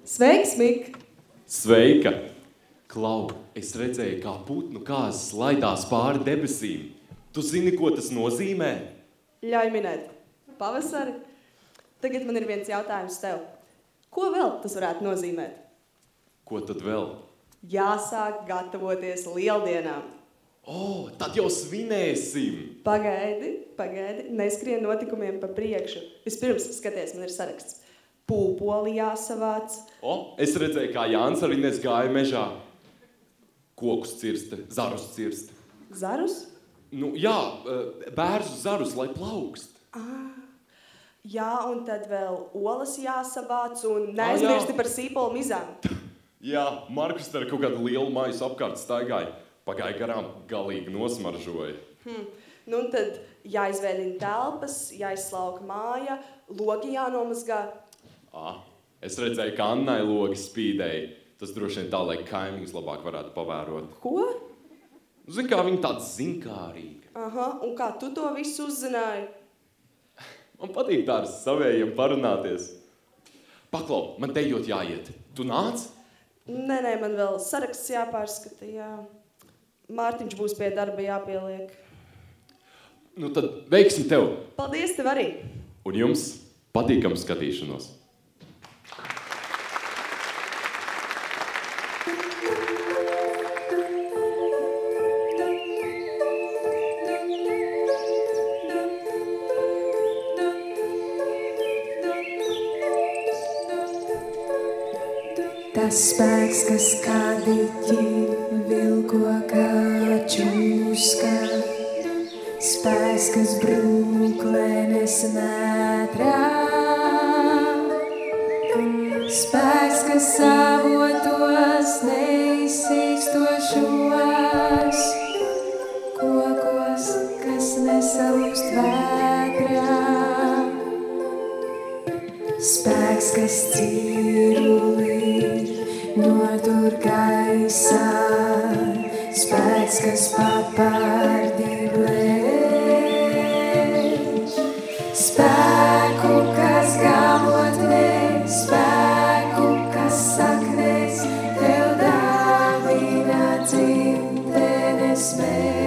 Sveiks, Mik! Sveika! Klau, es redzēju, kā putnu kāzas laidās pāri debesīm. Tu zini, ko tas nozīmē? Ļauj minēt. Pavasari. Tagad man ir viens jautājums tev. Ko vēl tas varētu nozīmēt? Ko tad vēl? Jāsāk gatavoties lieldienām. Tad jau svinēsim! Pagaidi. Neskrien notikumiem pa priekšu. Vispirms, skaties, man ir saraksts. Pūpoli jāsavāc. Es redzēju, kā Jānis arī gāja mežā. Kokus cirsta, zarus cirsta. Zarus? Jā, bērzu zarus, lai plaukst. Jā, un tad vēl olas jāsavāc un neaizmirsti par sīpolu mizām. Jā, Markus ar kaut kādu lielu maisu apkārt staigāja. Pagāja garām, galīgi nosmaržoja. Un tad jāizvēdina telpas, jāizslauka māja, logi jānomazgā. Es redzēju, ka Annai logi spīdēja. Tas droši vien tā, lai kaimiņus labāk varētu pavērot. Ko? Zini, kā viņa tāds zinkārīga. Un kā tu to visu uzzināji? Man patīk tā ar savējiem parunāties. Paklau, man dejot jāiet. Tu nāc? Nē, man vēl saraksts jāpārskata, jā. Mārtiņš būs pie darba jāpieliek. Tad veiksim tev. Paldies tev arī. Un jums patīkam skatīšanos. Tas spēks, kas kādiķi vilko kā čūska, spēks, kas brūklenes mētrā, spēks, kas savotos neizsīkstošos kokos, kas nesalūst vētrā, spēks, kas cirulī notur gaisā, spēks, kas papārdi blēž, spēku, kas galotnē, spēku, kas saknēs, tev dāvina dzimtenes mēž.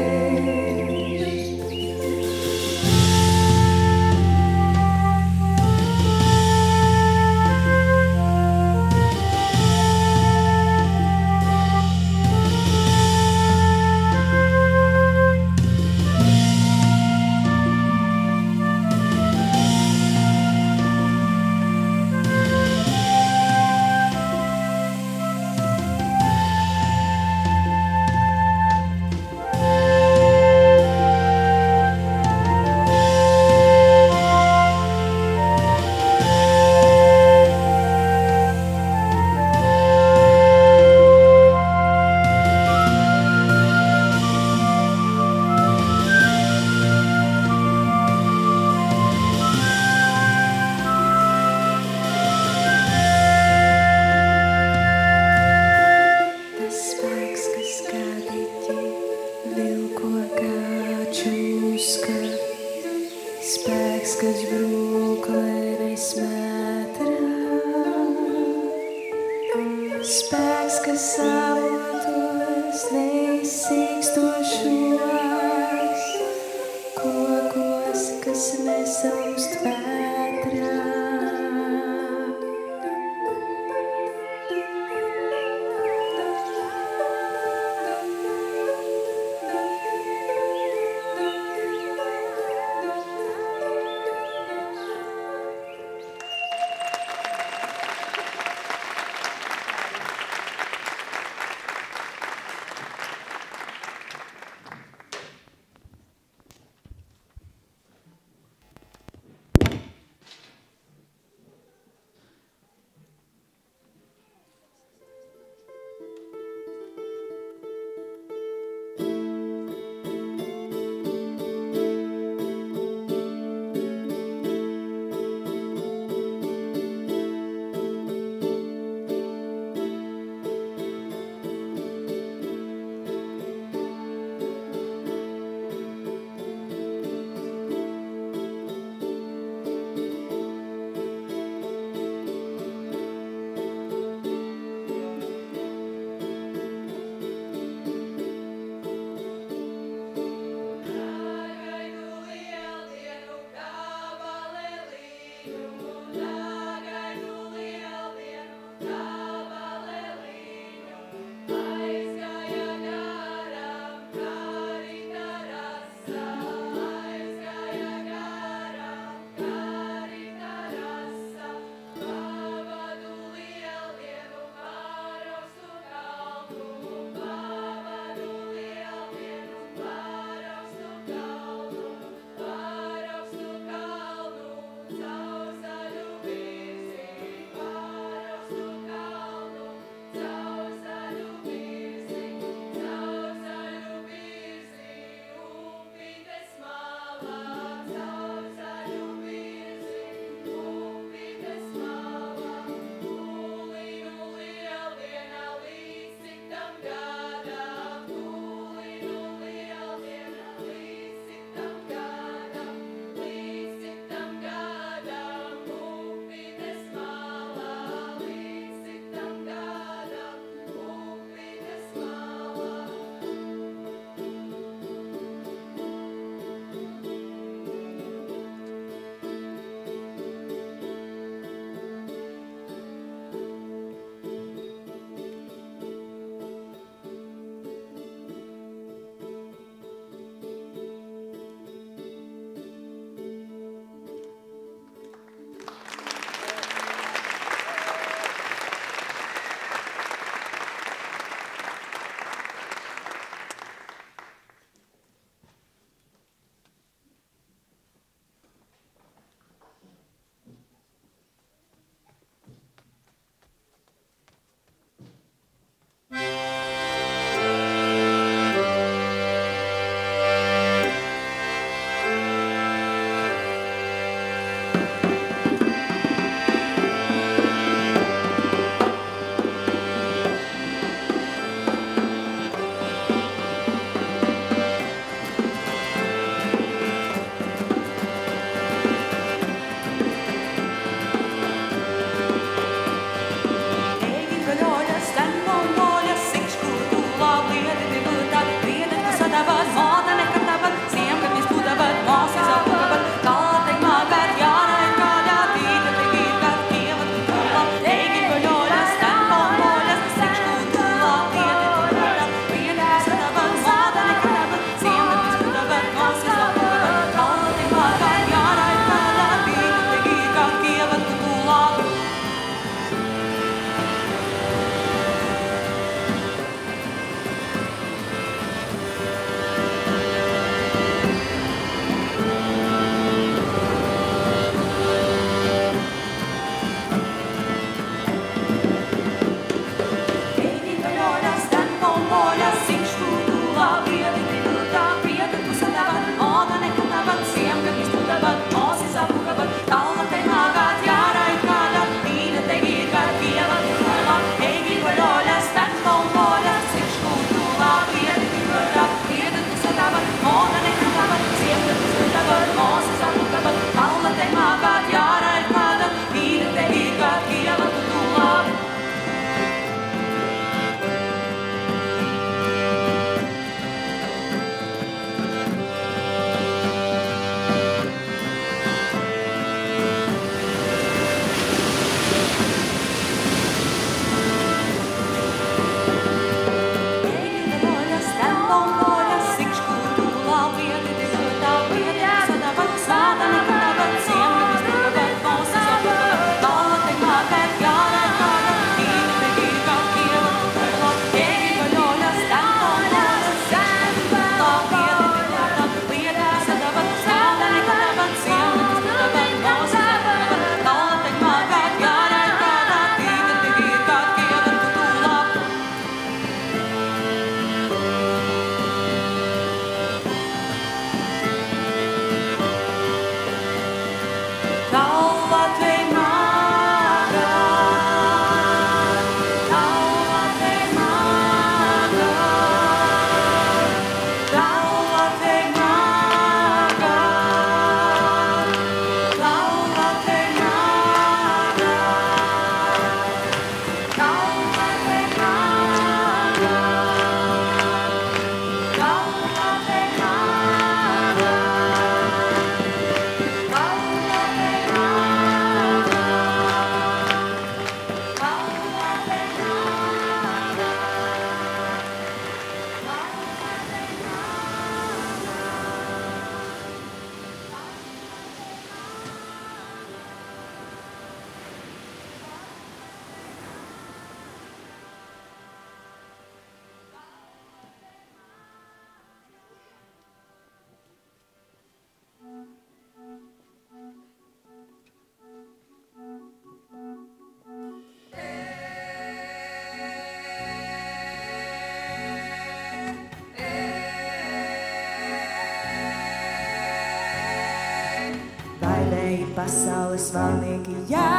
pasaules valdnieki, jā.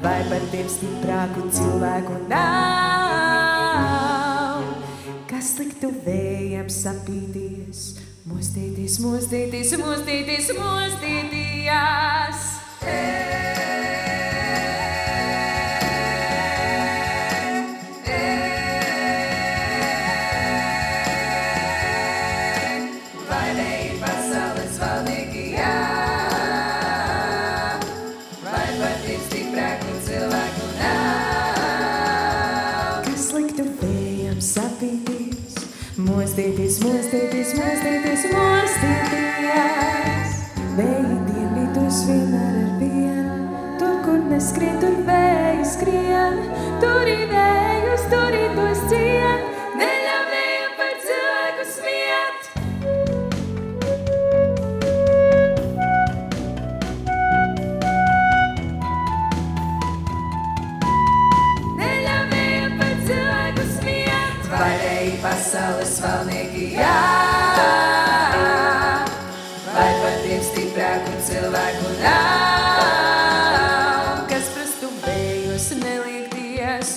Vai par tiem stiprāku cilvēku nav, kas liktu vējam sapīties, mostīties, mostīties, mostīties, mostīties. Vai vēji pasaules valdnieki, jā. Vai par tiem stiprāku cilvēku nav, kas liktu vējam sapīties, mostīties, mostīties, mostīties, mostīties. Vēji dienvidos vienmēr ar vienu, tur, kur neskrien, tur vēji skrien, turi vējus, turi tos cien, neļauj vējam par cilvēku smiet. Neļauj vējam par cilvēku smiet. Vai vēji pasaules valdnieki, jā. Vai par tiem stiprāku cilvēku nav, kas prastu vējos neliekties,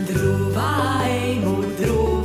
Druva, ej, mój druh.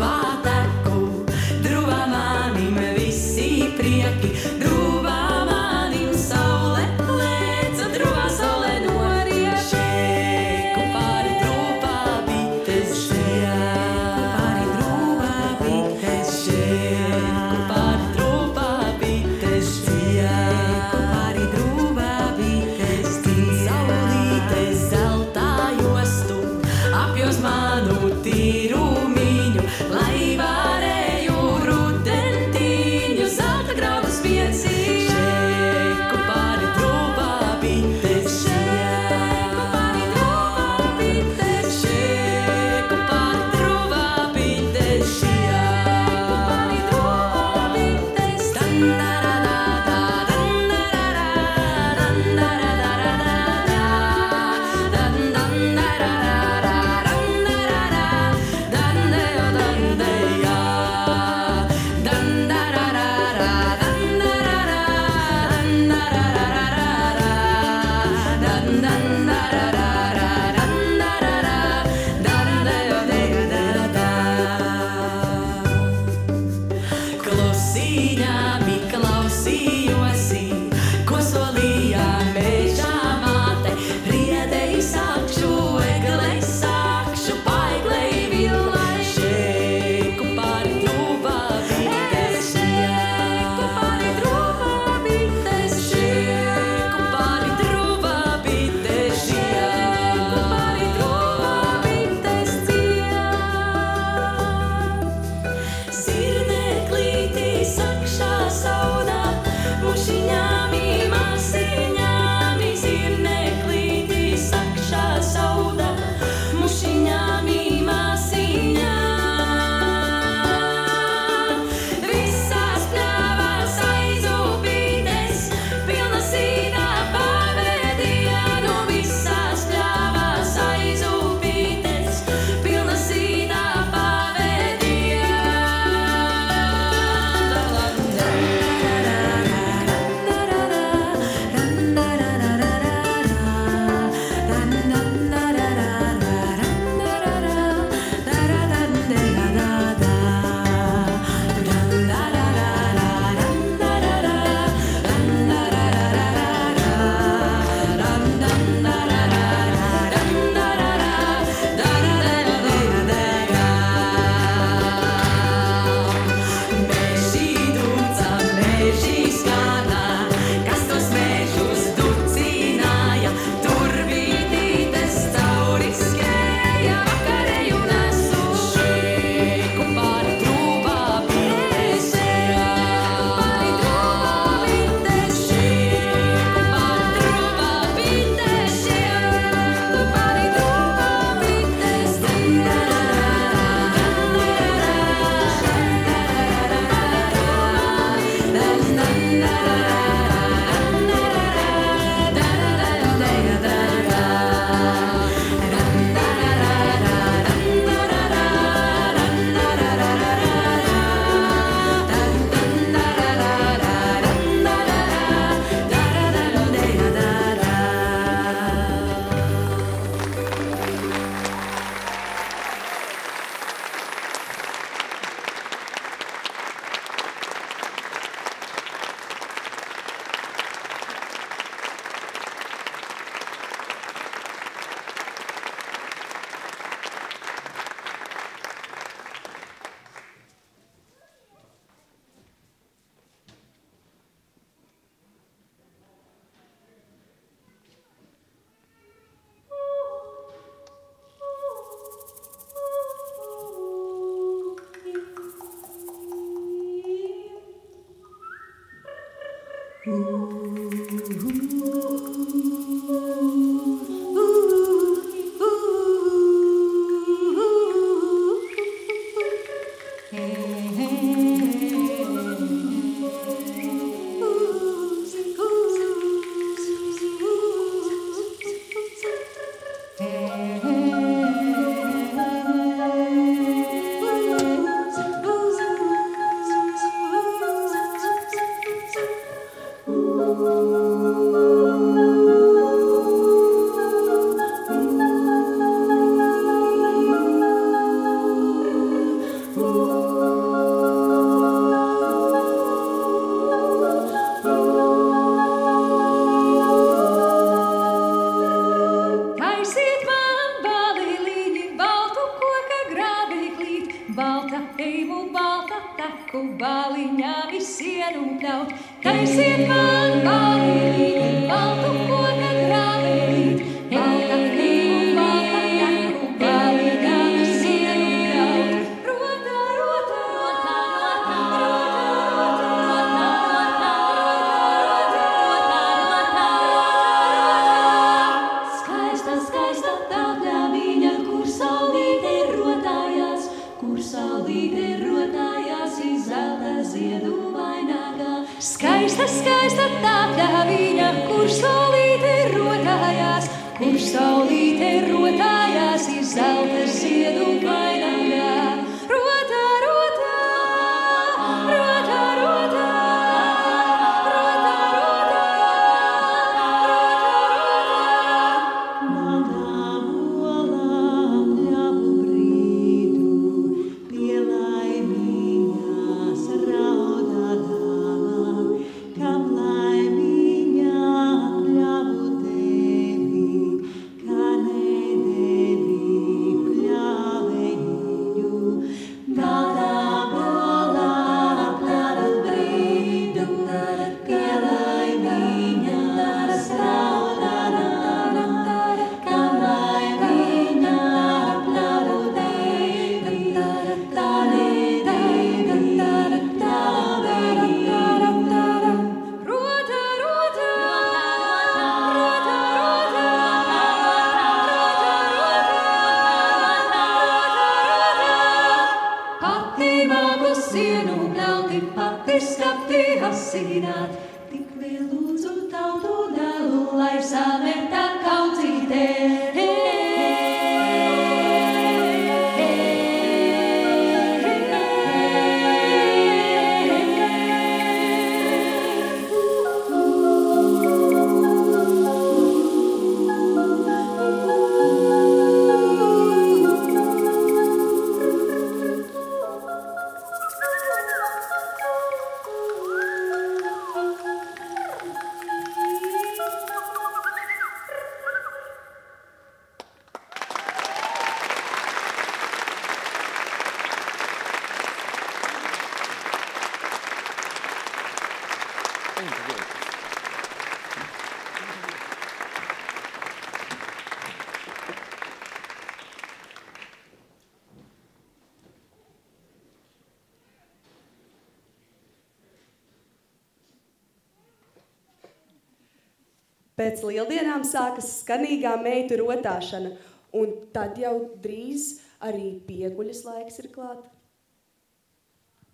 Pēc lieldienām sākas skanīgā meitu rotāšana, un tad jau drīz arī pieguļas laiks ir klāt.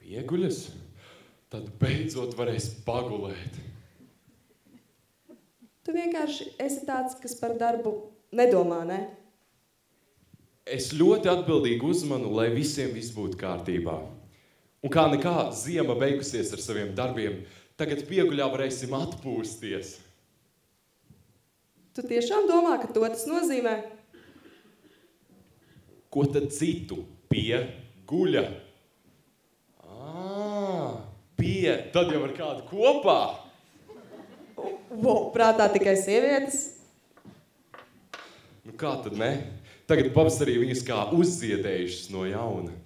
Pieguļas? Tad beidzot varēs pagulēt. Tu vienkārši esi tāds, kas par darbu nedomā, ne? Es ļoti atbildīgi uzmanu, lai visiem viss būtu kārtībā. Un kā nekā, ziema beigusies ar saviem darbiem, tagad pieguļā varēsim atpūsties. Tu tiešām domā, ka to tas nozīmē? Ko tad citu? Pieguļa. Pie, tad jau ar kādu kopā. Prātā tikai sievietes? Nu kā tad ne? Tagad pavasarī viņas kā uzziedējušas no jauna.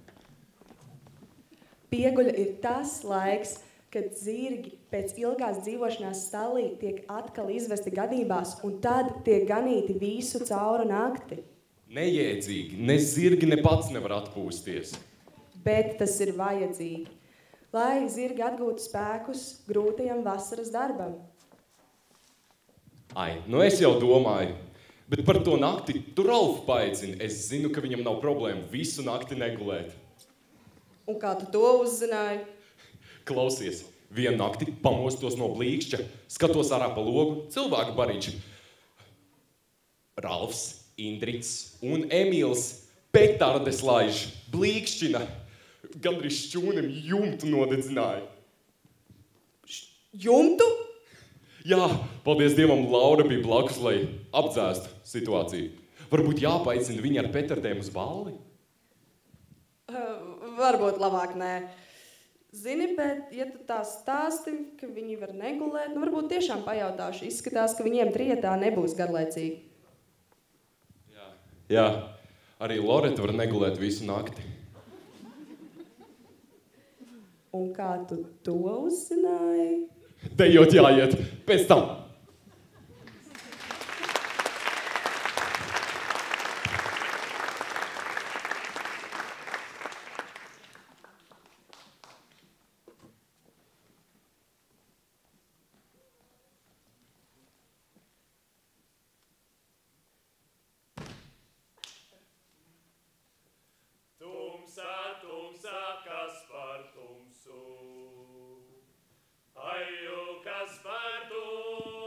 Pieguļa ir tas laiks, kad zirgi pēc ilgās dzīvošanās stallī tiek atkal izvesti ganībās, un tad tiek ganīti visu cauru nakti. Nejēdzīgi, ne zirgi, ne pats nevar atpūsties. Bet tas ir vajadzīgi. lai zirgi atgūtu spēkus grūtajam vasaras darbam. Ai, nu es jau domāju, bet par to nakti tu Ralfu paaicini. Es zinu, ka viņam nav problēma visu nakti negulēt. Un kā tu to uzzināji? Klausies, vienu nakti pamostos no blīkšķa, skatos ārā pa logu, cilvēku bariņš. Ralfs, Indrits un Emīls petardes laiž, blīkšķina, gandrīz šķūnim jumtu nodedzināja. Jumtu? Jā, paldies Dievam, Laura bija blakus, lai apdzēstu situāciju. Varbūt jāpaaicina viņa ar petardēm uz balli? Varbūt labāk nē. Zini, bet, ja tu tā stāsti, ka viņi var negulēt, nu varbūt tiešām pajautāšu. Izskatās, ka viņiem trietā nebūs garlaicīgi. Jā, arī Loreta var negulēt visu nakti. Un kā tu to uzzināji? Dejot jāiet pēc tam. Kas par tumsu?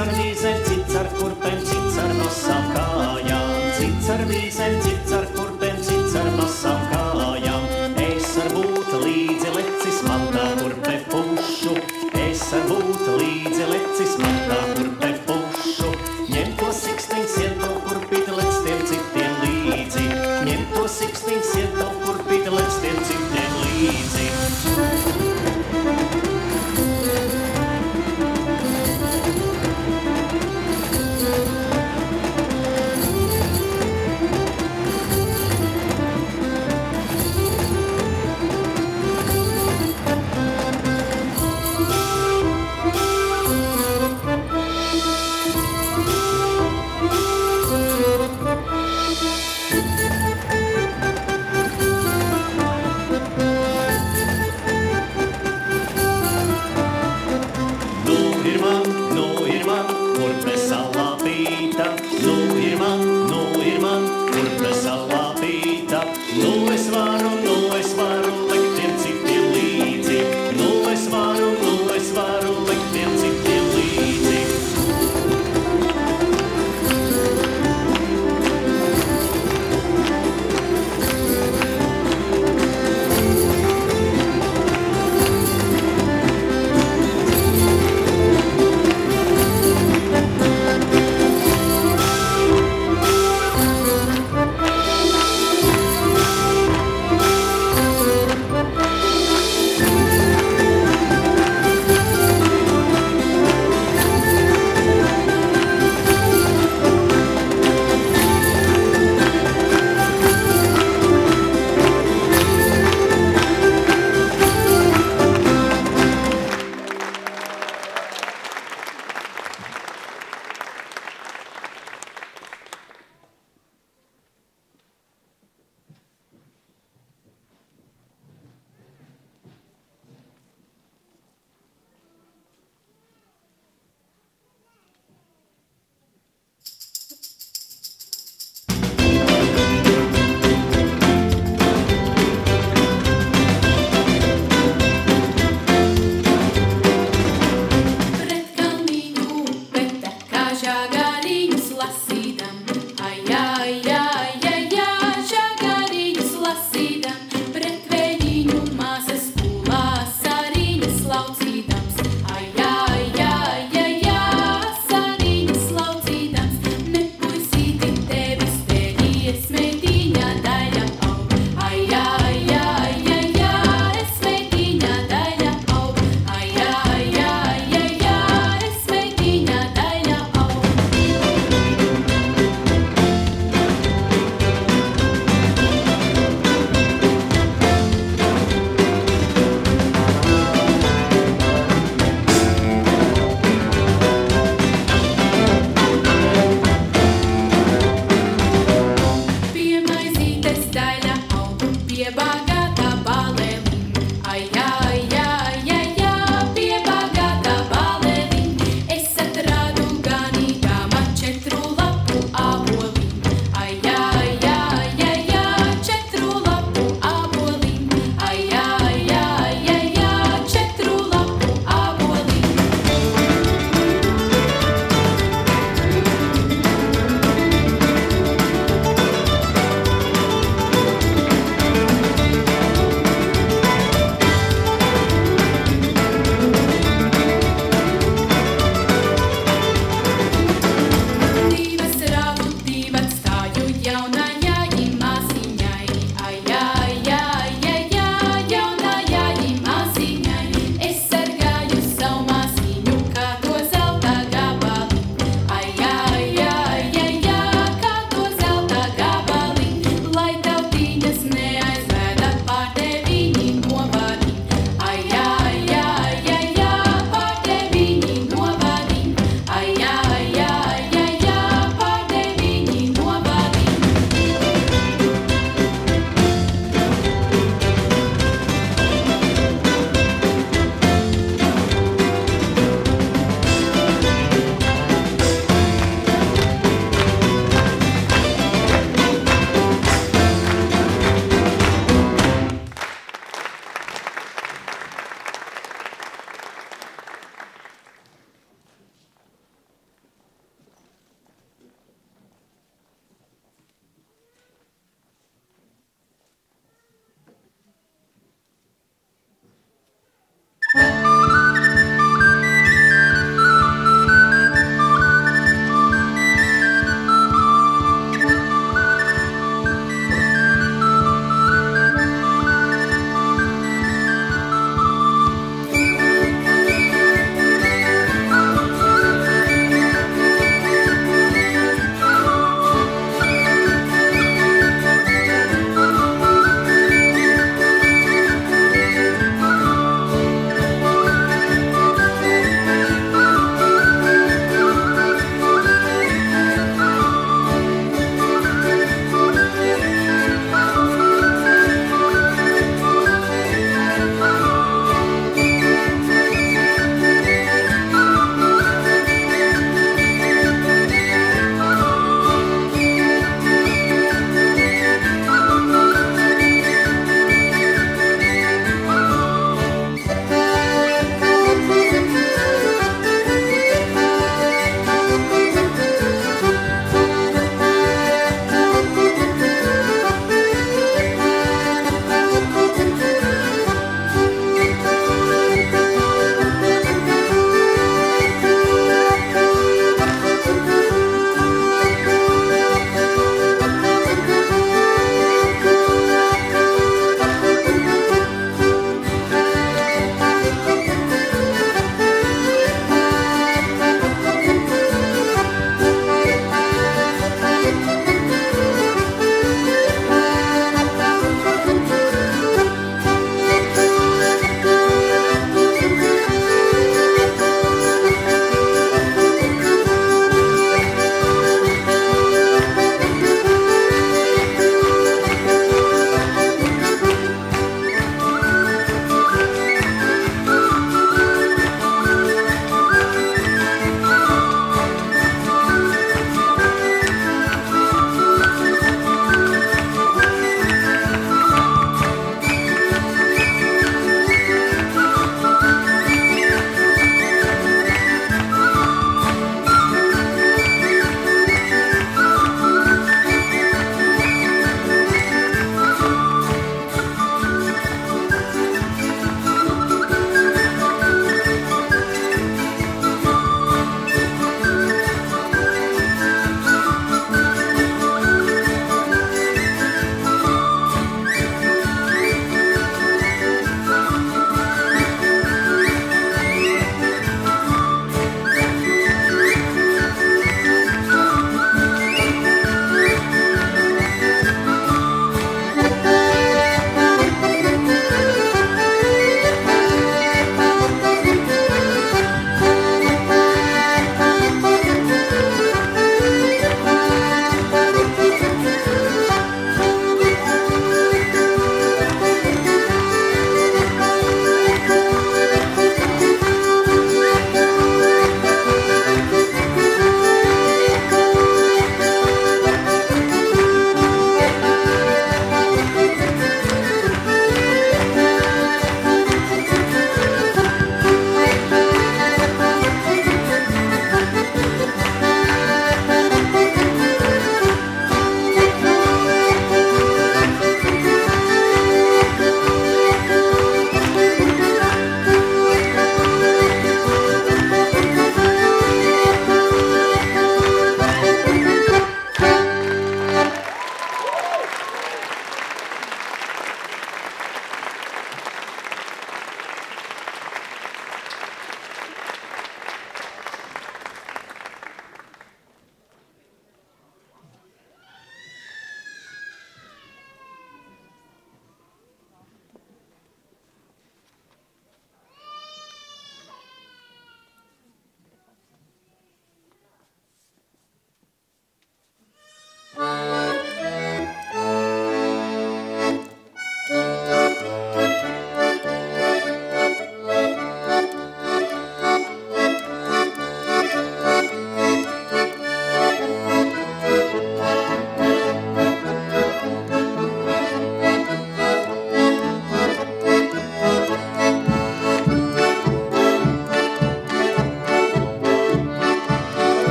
ar vīzēm, cits ar kurpēm, cits ar basām kājām. Cits ar vīzēm, cits ar kurpēm, cits ar basām kājām. Es ar būtu līdzi lecis mantā kurpe pušu. Es ar būtu līdzi lecis mantā kurpe pušu. Ņem to sikstiņu, sien to kurpīti lec tiem citiem līdzi. Ņem to sikstiņu, sien to kurpīti lec tiem citiem līdzi.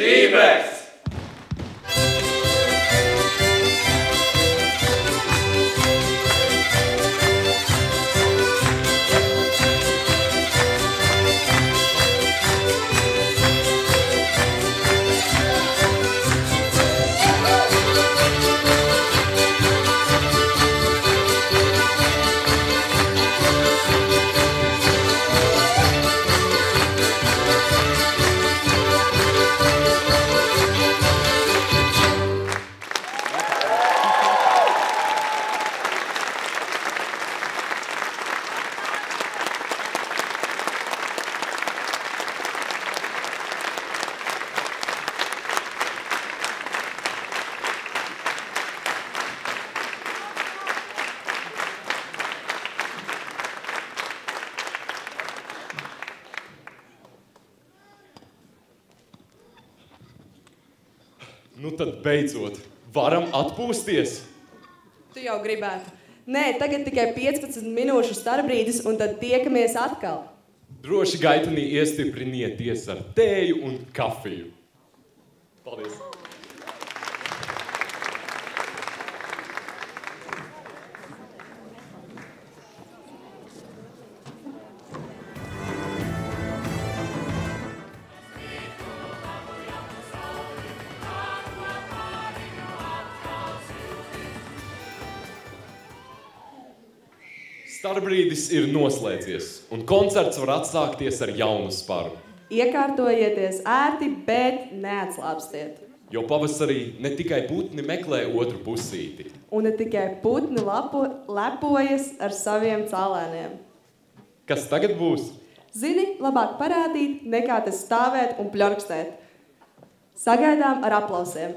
Stībeks! Nu tad beidzot, varam atpūsties? Tu jau gribētu. Nē, tagad tikai 15 minūšu starpbrīdis, un tad tiekamies atkal. Droši gaitenī iestiprinieties ar tēju un kafiju. Paldies! Starbrīdis ir noslēdzies, un koncerts var atsākties ar jaunu sparu. Iekārtojieties ērti, bet neatslāpstiet. Jo pavasarī ne tikai putni meklē otru pusīti. Un ne tikai putni lepojas ar saviem cālēniem. Kas tagad būs? Zini, labāk parādīt, nekā te stāvēt un pļorkstēt. Sagaidām ar aplausiem.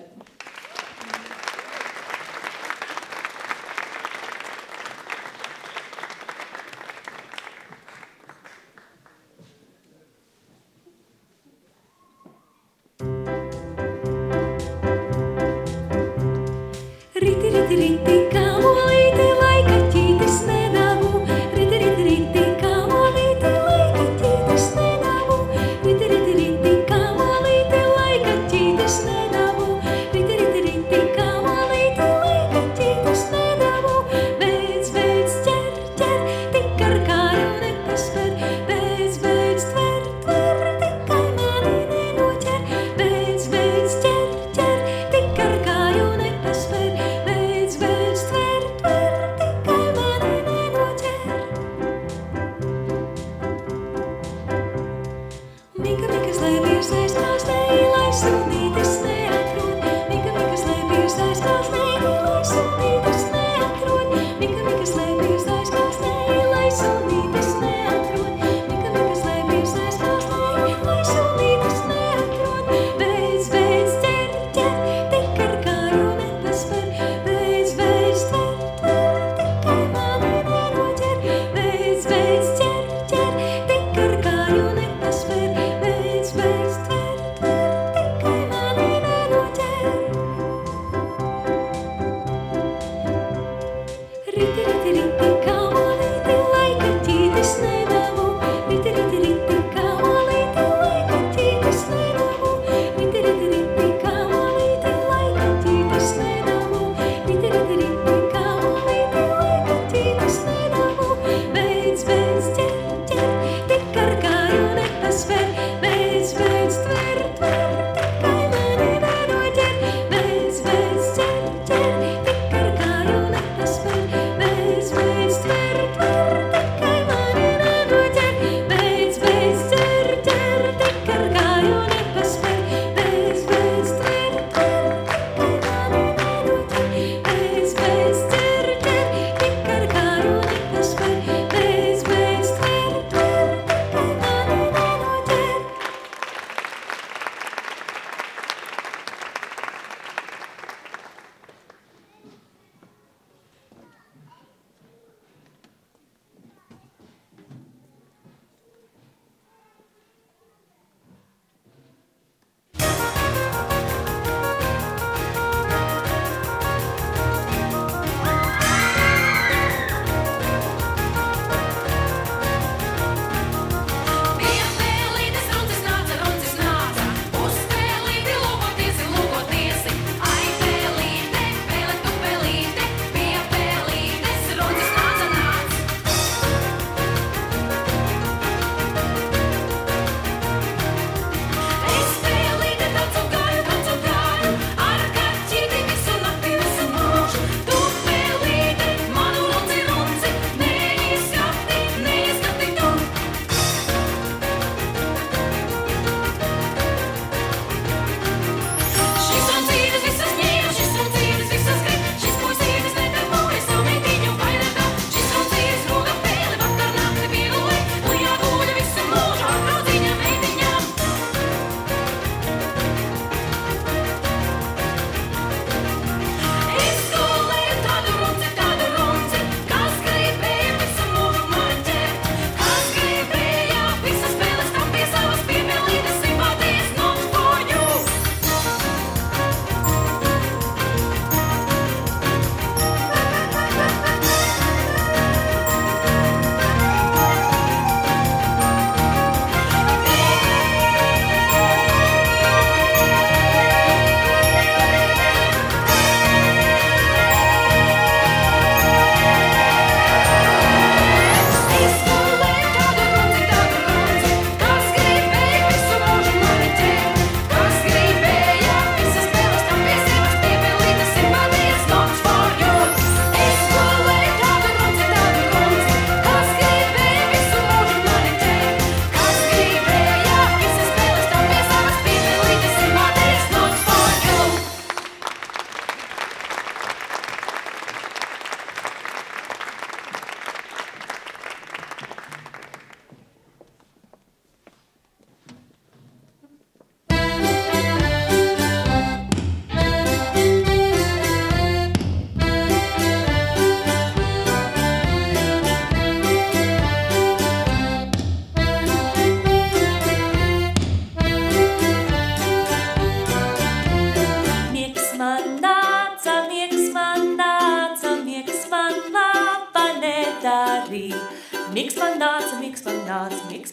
Riti, riti, riti, kā molīti, lai kaķītis nedabu. Riti, riti, riti, kā molīti, lai kaķītis nedabu. Riti, riti, riti, kā molīti, lai kaķītis nedabu. Riti, riti, riti, kā molīti, lai kaķītis nedabu. Beidz, beidz, ķer, ķer, tik ar kāju nepasver. Beidz, beidz, tver, tver, tikai mani nenoķer. Beidz, beidz, ķer, ķer, tik ar kāju nepasver. Beidz, beidz,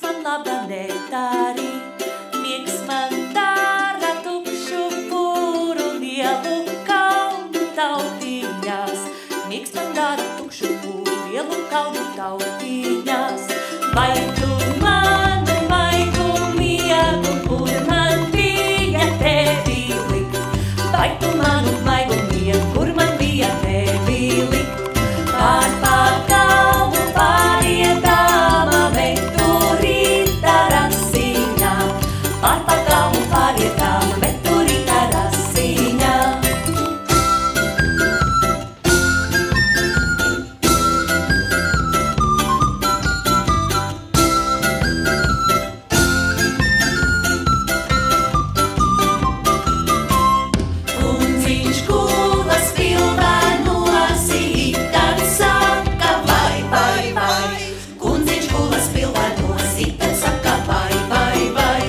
man laba nektārī, miegs man dara tukšu pūru lielu kalnu tautiņās, miegs man dara tukšu pūru lielu kalnu tautiņās. Vai tu manu maigu miegu, kur man bija tevi likt? Vai tu manu maigu miegu, kur man bija tevi likt? Pār pagalmu pārietama veturīta rasiņā, pār pagalmu pārietama veturīta rasiņā. Kundziņš kulas pilvā nosīt, tad saka vai, vai, vai. Kundziņš kulas pilvā nosīt, tad saka vai, vai, vai.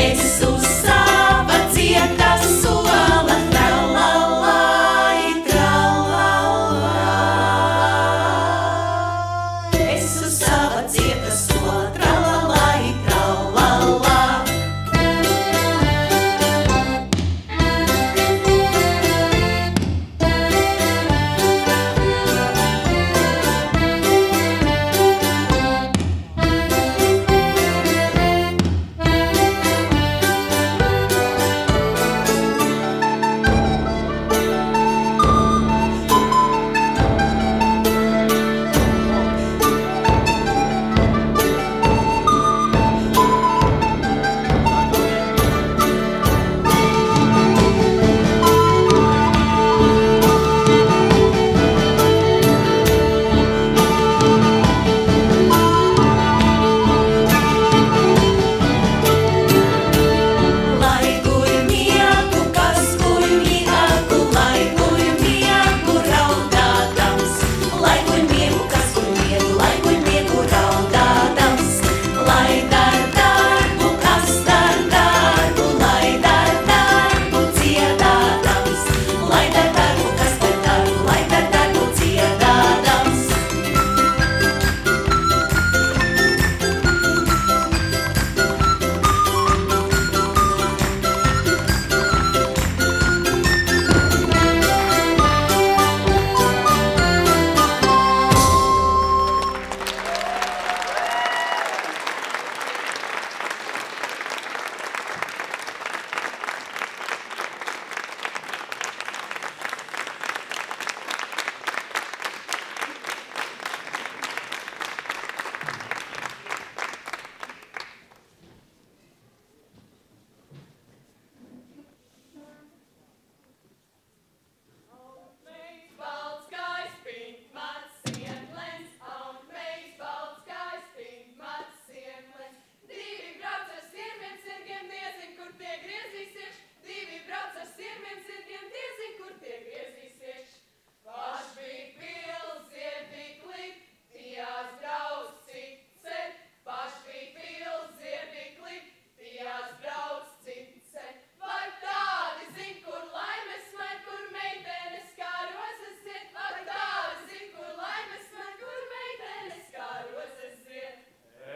Es uz sava cieta sola, tralalai, tralalai. Es uz sava cieta sola, tralalai, tralalai. Lai guļ miegu, kas guļ miegu, lai guļ miegu raudādams. Lai guļ miegu, kas guļ miegu, lai guļ miegu raudādams. Lai dar darbu, kas dar darbu, lai dar darbu dziedādams. Lai dar darbu, kas dar darbu, lai dar darbu dziedādams. Balts gājs, pintmats, sienlens, augmējs, balts gājs, pintmats, sienlens. Divi brauc ar sirmiem zirgiem, diezin, kur tie griezīsies. Divi brauc ar sirmiem zirgiem, diezin, kur tie griezīsies. Paš bija pils, ziedikli, tijās brauc cicet. Paš bija pils, ziedikli, tijās brauc cicet. Vai tādi zin, kur laimes met, kur meitenes kā rozes iet? Vai tādi zin, kur laimes met, kur meitenes kā rozes iet?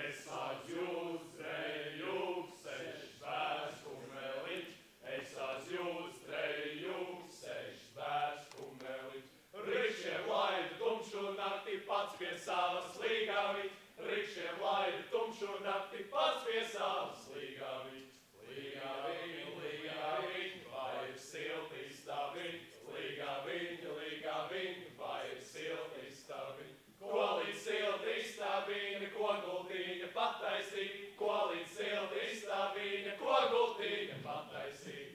Es atjūs drejūks, seš bērns kumeliņš. Es atjūs drejūks, seš bērns kumeliņš. Rikšiem laidu tumšu nakti pats pie savas līgāviņ. Rikšiem laidu tumšu nakti pats pie savas līgāviņ. Līgāviņ, līgāviņ, vai ir silti stabiņ. Līgāviņ, līgāviņ, vai ir silti stabiņ. Ko līdz silti stabiņa, ko gultīņa pataisīt. Ko līdz silti stabiņa, ko gultīņa pataisīt.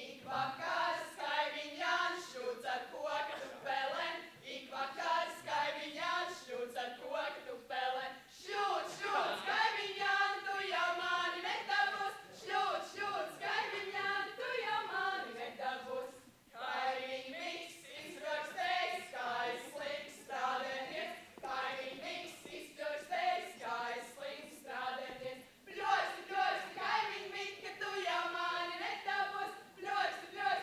Ik vakars kaimiņāns šķūts ar koka tupelēm. Ik vakars kaimiņāns šķūts ar koka tupelēm. Šķūts, šķūts, kaimiņāni, tu jau mani nedabūs. Šķūts, šķūts, kaimiņāni, tu jau mani nedabūs. Kaimiņ miks izbrokstējis, kā es slims strādēties. Kaimiņ miks izbrokstējis, kā es slims strādēties. Pļosti, pļosti, kaimiņ mik, ka tu jau mani nedabūs. Pļosti, pļosti.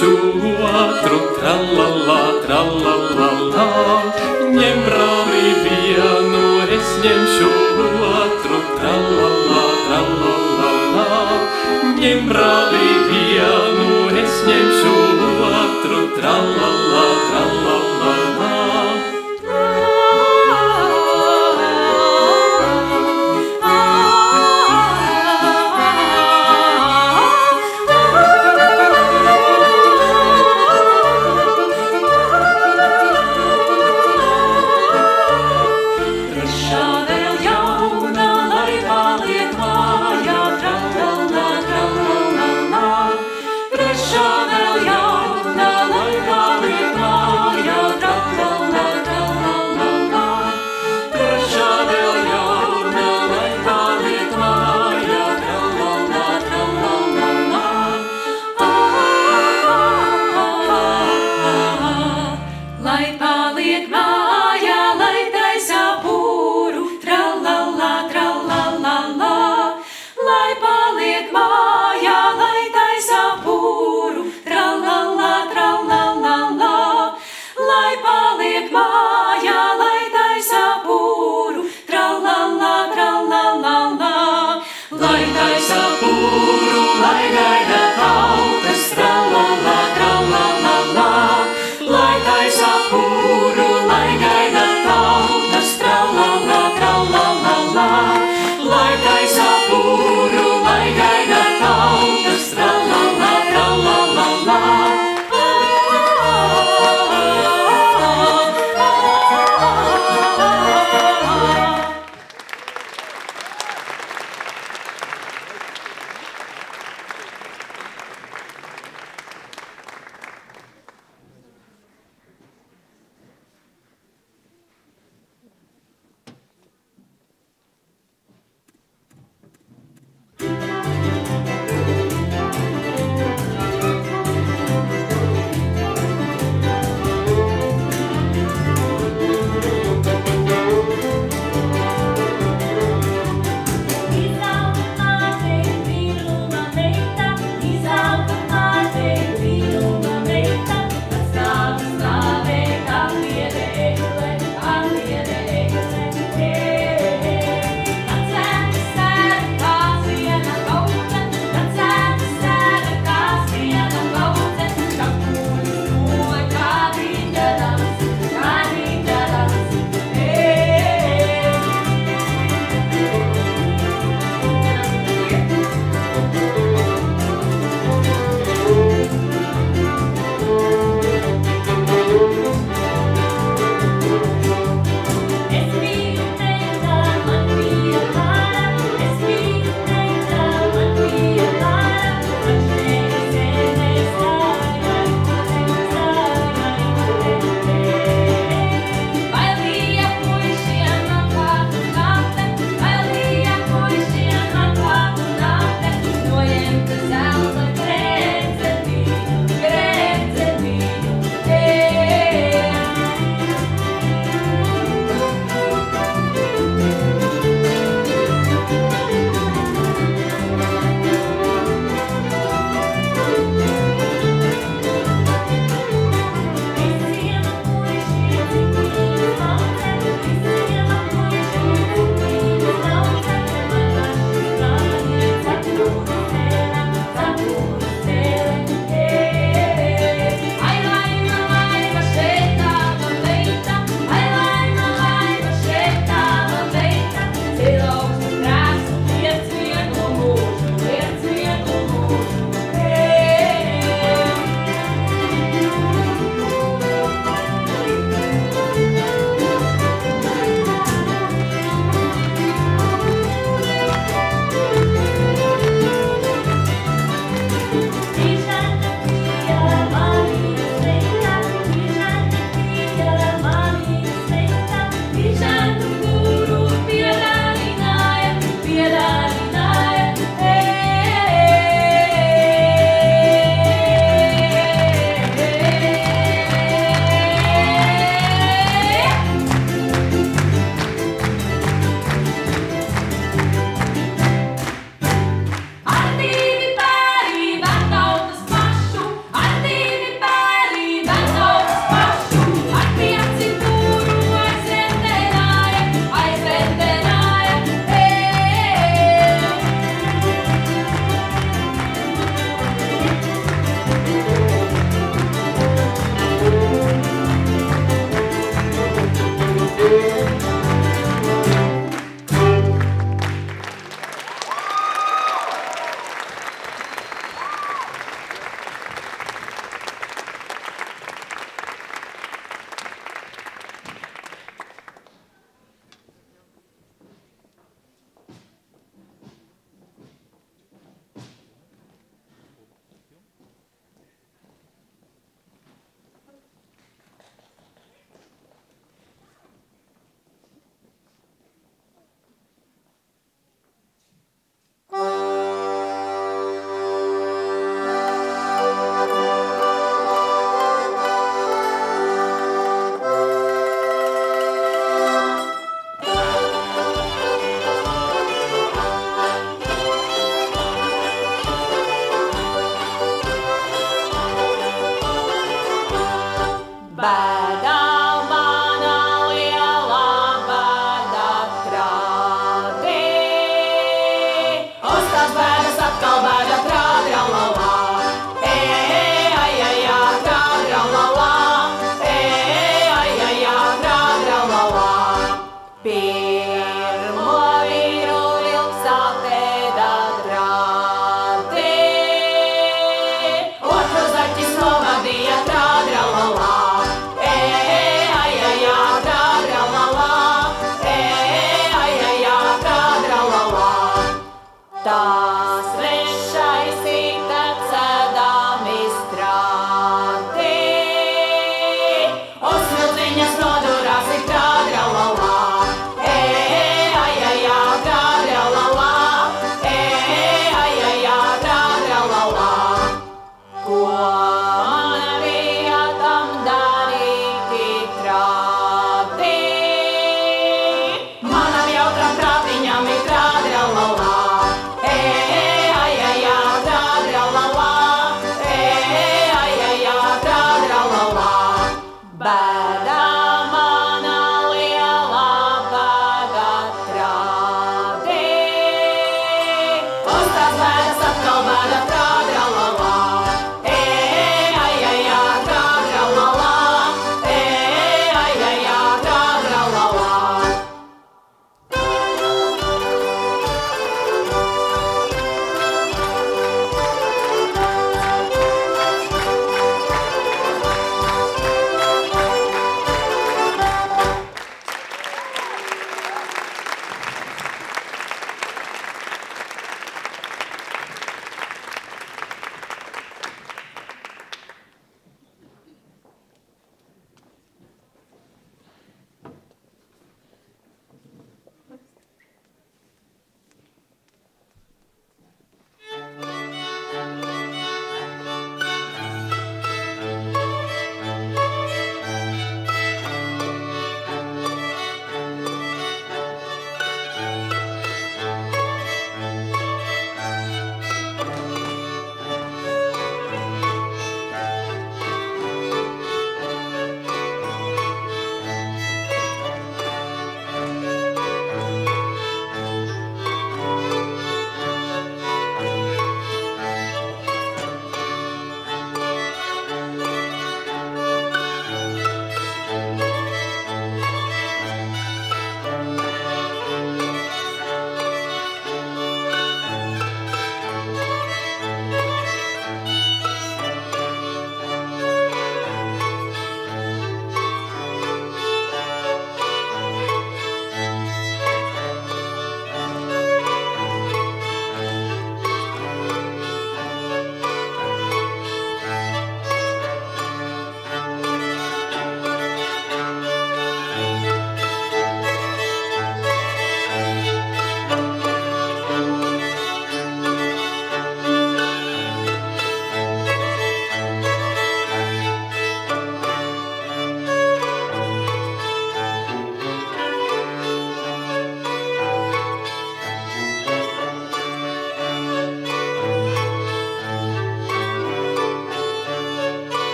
ņemšu otru, tralala, tralala, ņem brāli vienu, es ņemšu otru, tralala, tralala, ņem brāli vienu, es ņemšu otru, tralala, tralala. Trešā vēl jauna, lai paliek mājā, tralala, tralala.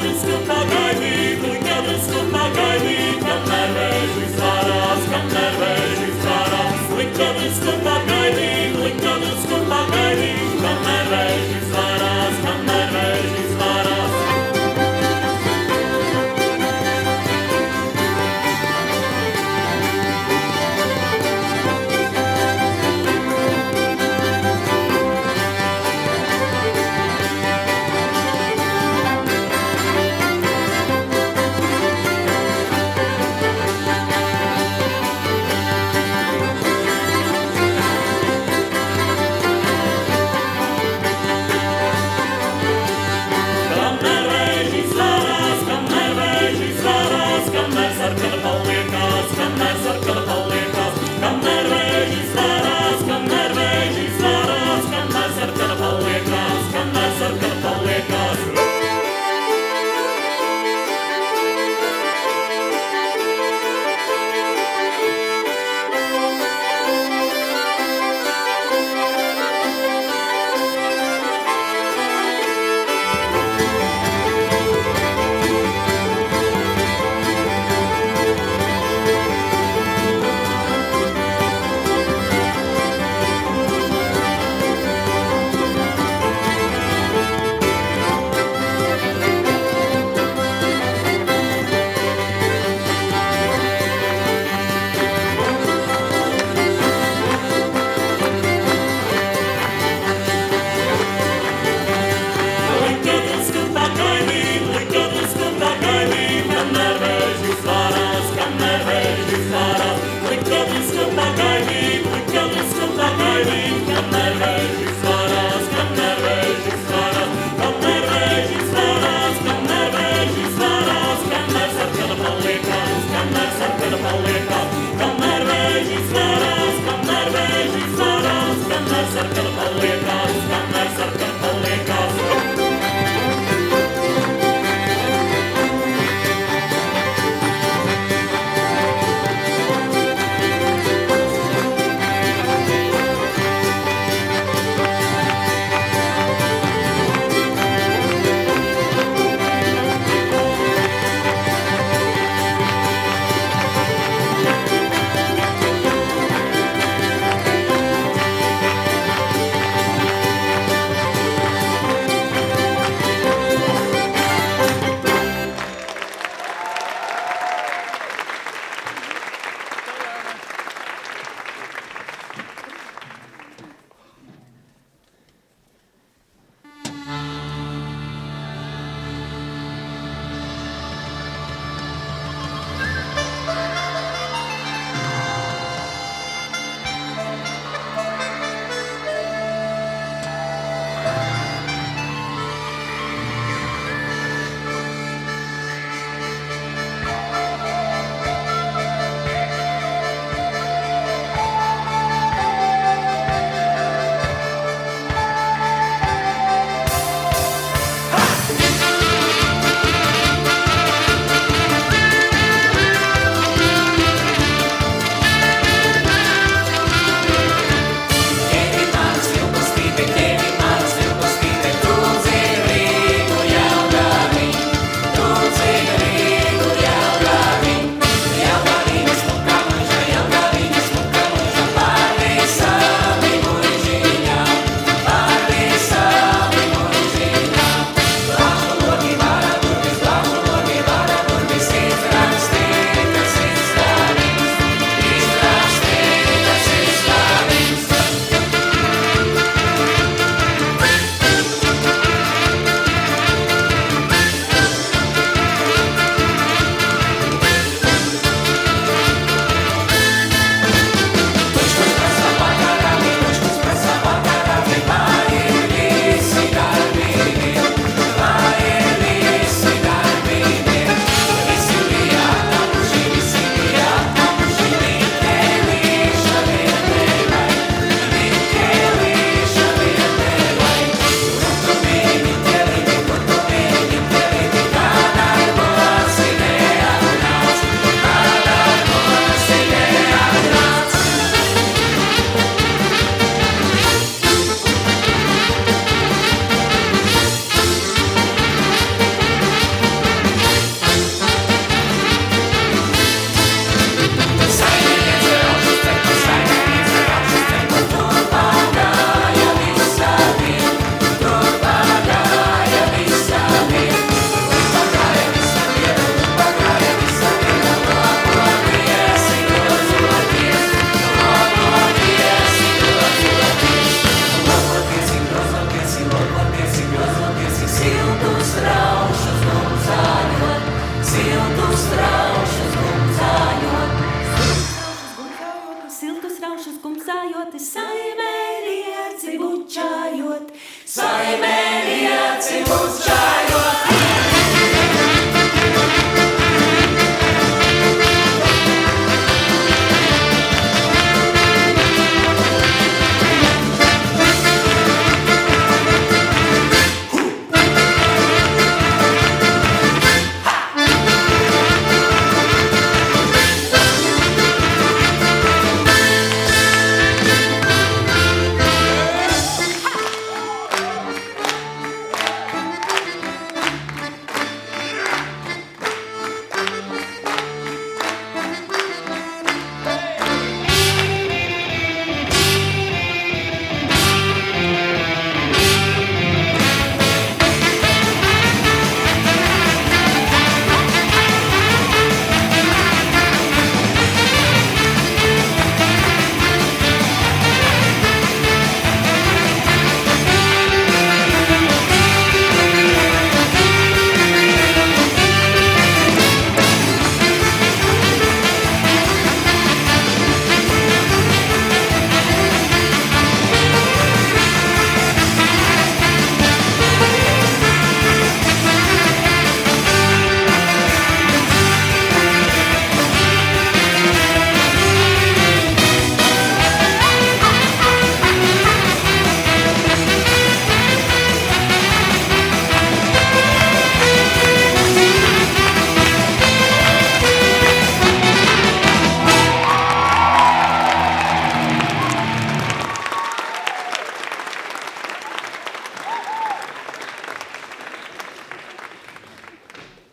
drusku pagaidīt, lika drusku pagaidīt, kamēr vēžis varās, kamēr vēžis varās. Lika drusku pagaidīt, lika drusku pagaidīt, kamēr vēžis varās, kamēr vēžis varās.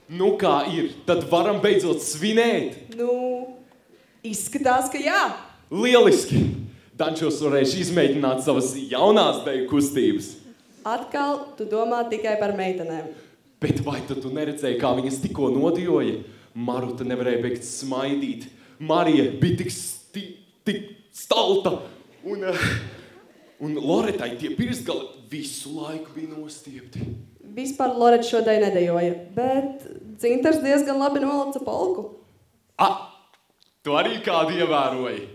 Nu kā ir, tad varam beidzot svinēt. Nu, izskatās, ka jā. Lieliski! Dančos varēšu izmēģināt savas jaunās deju kustības. Atkal tu domā tikai par meitenēm. Bet vai tu neredzēji, kā viņas tikko nodijoja? Maruta nevarēja beigt smaidīt. Marija bija tik stalta. Un Loretai tie pirkstgali visu laiku bija nostiepti. Vispār Loreta šodien nedejoja, bet Dzintars diezgan labi nolaca polku. Tu arī kādu ievēroji.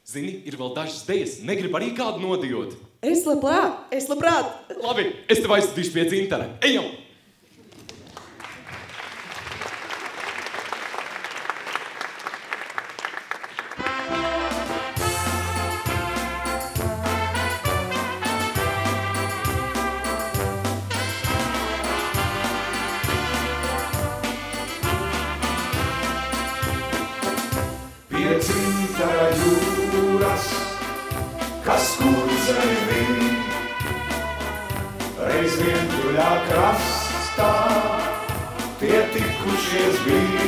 Zini, ir vēl dažas dejas. Negrib arī kādu nodijot. Es labprāt. Labi, es tev aizstīšu pie Dzintara. Ejam! Pie Dzintara jūras, kas kurzemi bija, reiz vientuļā krastā, tie tikušies bija.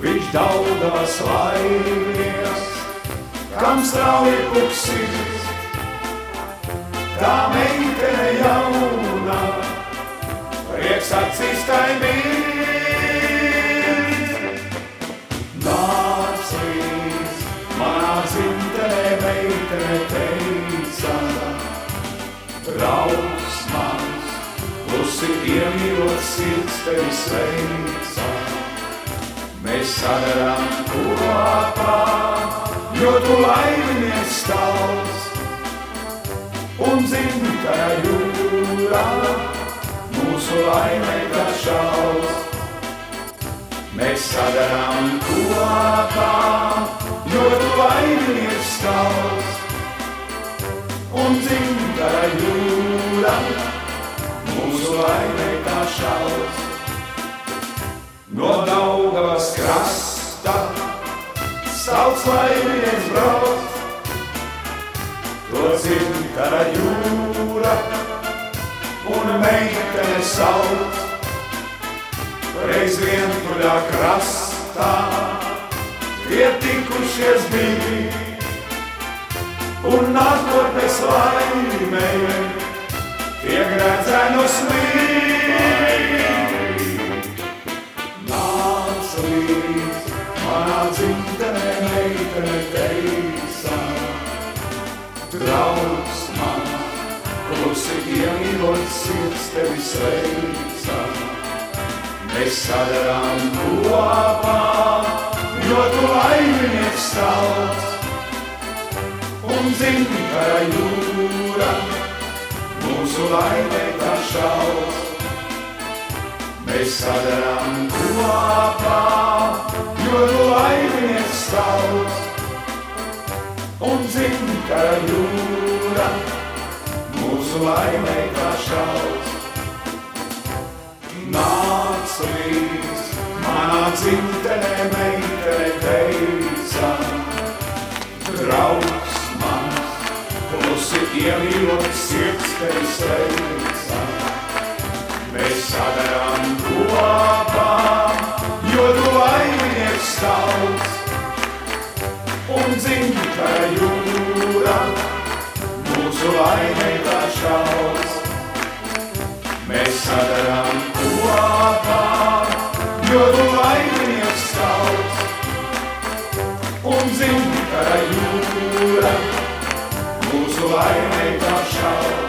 Viņš Daugavas laimies, kam strauji puksīs, tā meitene jauna, prieks acīs tai mirst. Nāc līdz, manā dzimtenē meitene teica, draugs mans, klusi iemīlot sirds tevi sveica. Mēs sadarām kopā, jo tu laiminies stāvs, un Dzintara jūrā mūsu laimē tā šaus. Mēs sadarām kopā, jo tu laiminies stāvs, un Dzintara jūrā mūsu laimē tā šaus. No Daugavas krasta stalts laiminies brauc, to Dzintara jūra un meitene sauc. Reiz vientuļā krastā tie tikušies bija, un nākotnes laimei tie grēcēno smīd. Nāc līdz, manā dzimtenē meitene teica, draugs mans, klusi iemīlot sirds tevi sveica. Mēs sadarām kopā, jo tu laiminies stāvs, un Dzintara jūra mūsu laimē tā šaus. Mēs sadarām kopā, jo tu laiminies stāvs, un Dzintara jūra mūsu laimē tā šaus. Nāc līdz, manā dzimtenē meitene teica, draugs mans, klusi iemīlot sirds tevi sveica. Mēs sadarām kopā, jo tu laiminies stāvs, un Dzintara jūra mūsu laimē tā šaus. Mēs sadarām kopā, jo tu laiminies stāvs, un Dzintara jūra mūsu laimē tā šaus.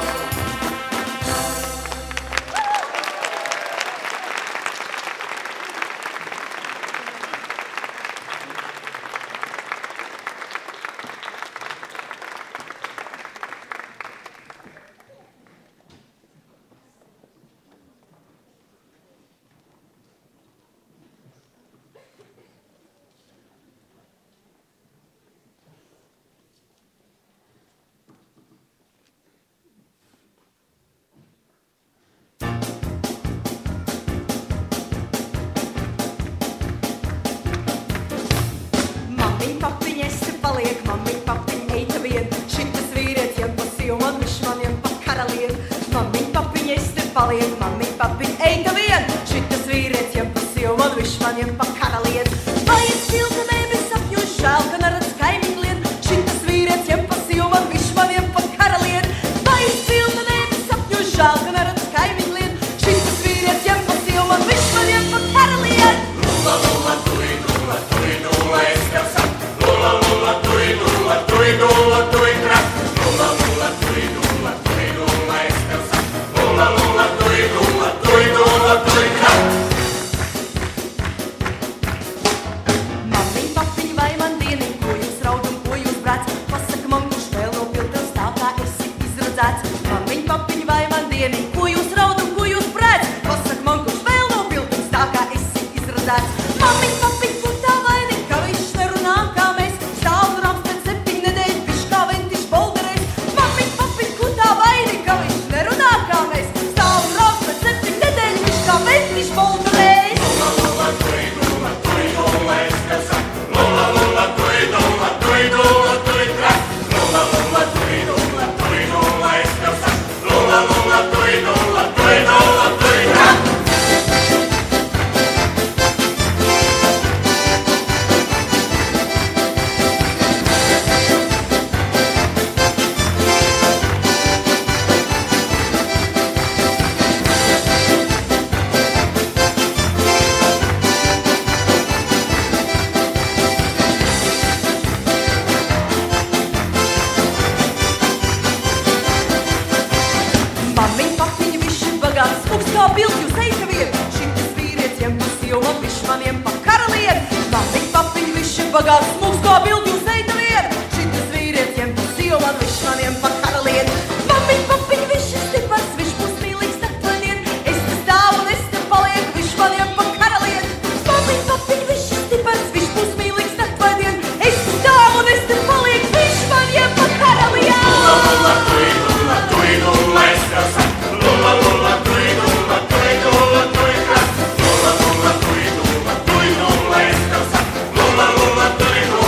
Paliek, mami, papi, eita vien, šitas Mamiņ, papiņ, kur tā vaina, ka viņš nerunā kā mēs. Stāv un rams pēc 7 nedēļu, viņš kā ventiš bolderēs. Mamiņ, papiņ, kur tā vaina, ka viņš nerunā kā mēs. Stāv un rams pēc 7 nedēļu, viņš kā ventiš bolderēs. Lula, tui, lula, tui, lula, es tev saku. Lula, lula, tui, lula, tui, lula, tui, trak. Lula, lula, tui, lula, tui, lula, es tev saku. Lula, lula, tui, lula, tui, lula, tui, trak. Mamiņ, papiņ, viņš ir bagāts, smūgs kā bildi uz eitaviem. Šitas vīrieciem pa silma, viņš maniem pa karaliem. Mamiņ, papiņ, viņš ir bagāts, smūgs kā bildi uz eitaviem. Šitas vīrieciem pa silma, viņš maniem pa karaliem. Mamiņ, papiņ, viņš ir stipars, viņš būs mīlīgs naktvadien. Es te stāvu un es te palieku, viņš maniem pa karaliem. Mamiņ, papiņ, viņš ir stipars, viņš būs mīlīgs naktvadien. Es te stāvu un es te palieku, viņš maniem pa karaliem. Lula, tui, lula, tui, lula, es tev saku. Lula, lula, tui, lula, tui, lula, tui, trak. Lula, lula, tui, lula, tui, lula, es tev saku. Lula, lula, tui, lula.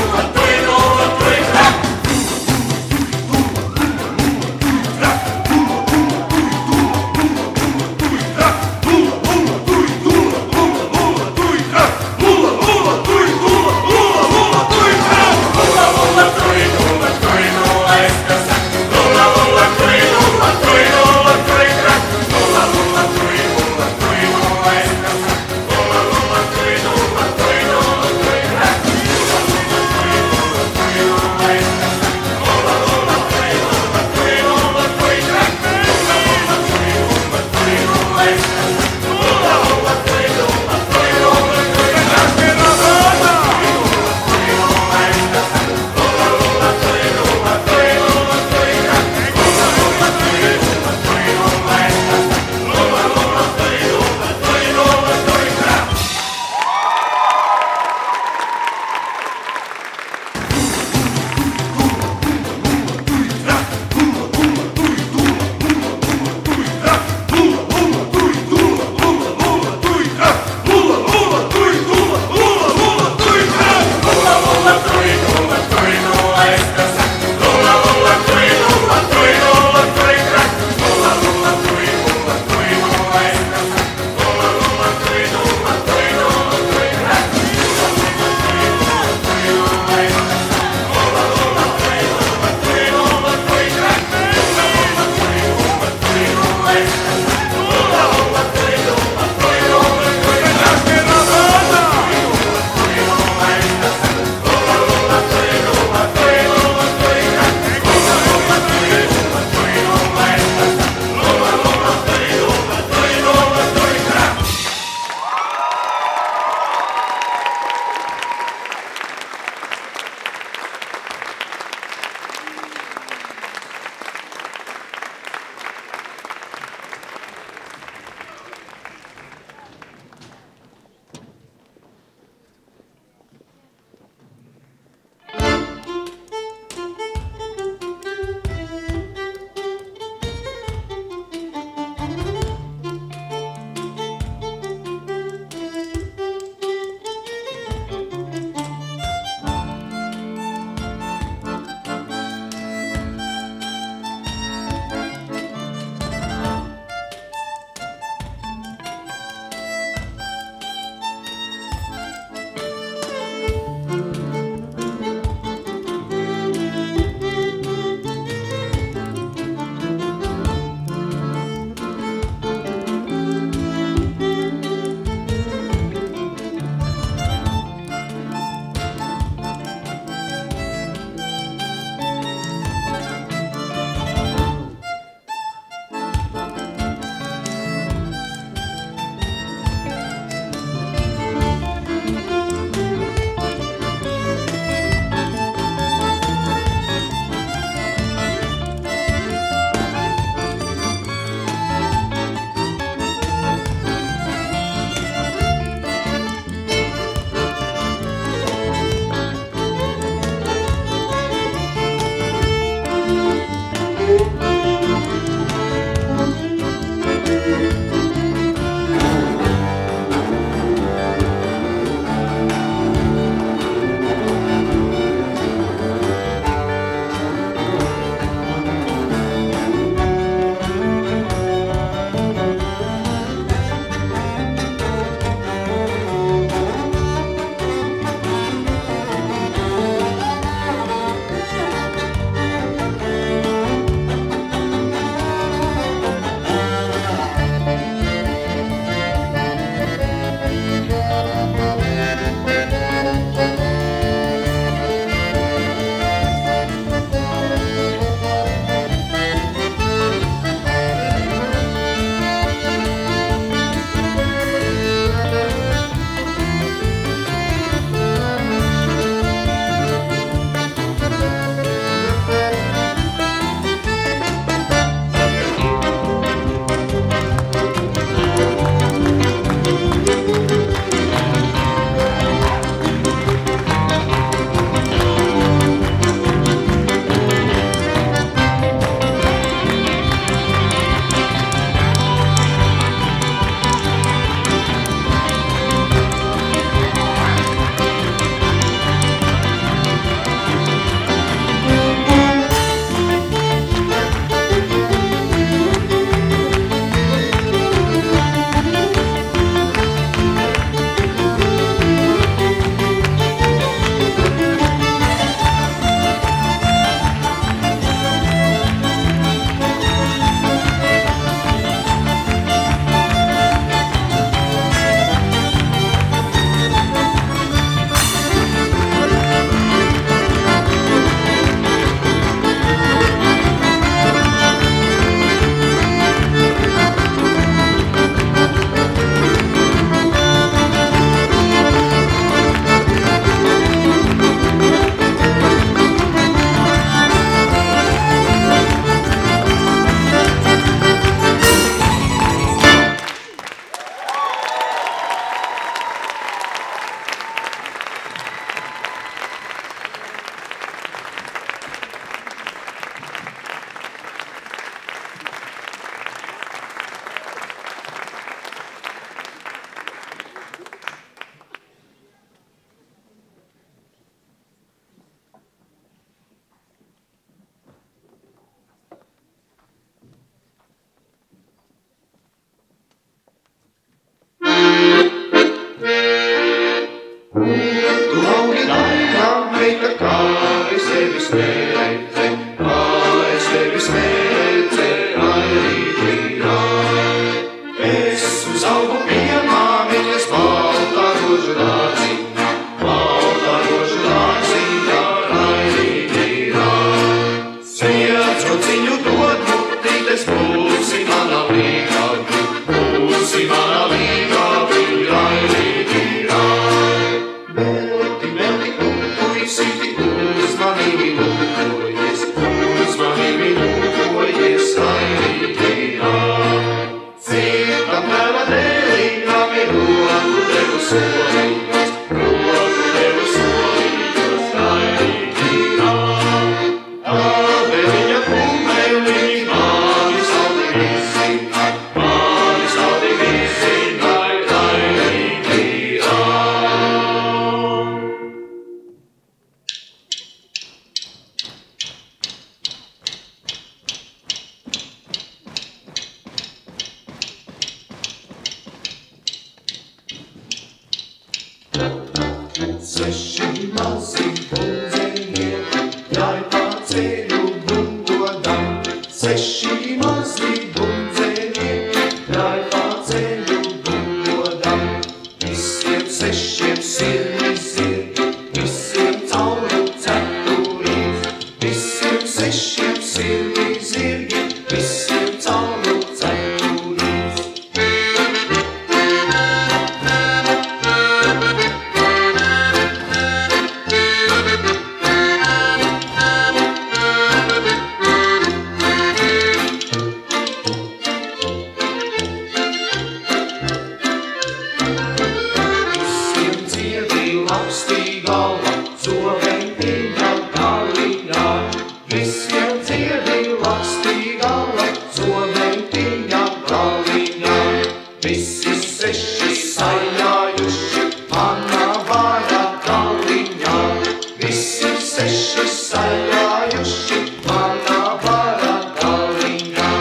saugu pie māmiņas balta rožu dārzi, jā, raidīgi rād. Sviedrociņu dod mutītes, būsi mana līgāvi, raidīgi rād. Velti, puisīti, uzmanīgi lūkojies, raidīgi rād. Citam tēva dēlī, nami roku devu solījos, raidīgi rād. Abeliņa kumeliņi, mani saldi visi, raidīgi rād. Seši mazi bundzenieki, jāj pa ceļu bungodam. Seši mazi bundzenieki, jāj pa ceļu bungodam. Visiem sešiem sirmi zirgi, visiem cauru cepurīs. Visiem sešiem sirmi zirgi, visiem cauru cepurīs. Visiem cieti lakstī galva, zobentiņa galiņā. Visiem cieti lakstī galva, zobentiņa galiņā. Visi seši sajājuši manā vārā galiņā. Visi seši sajājuši manā vārā galiņā.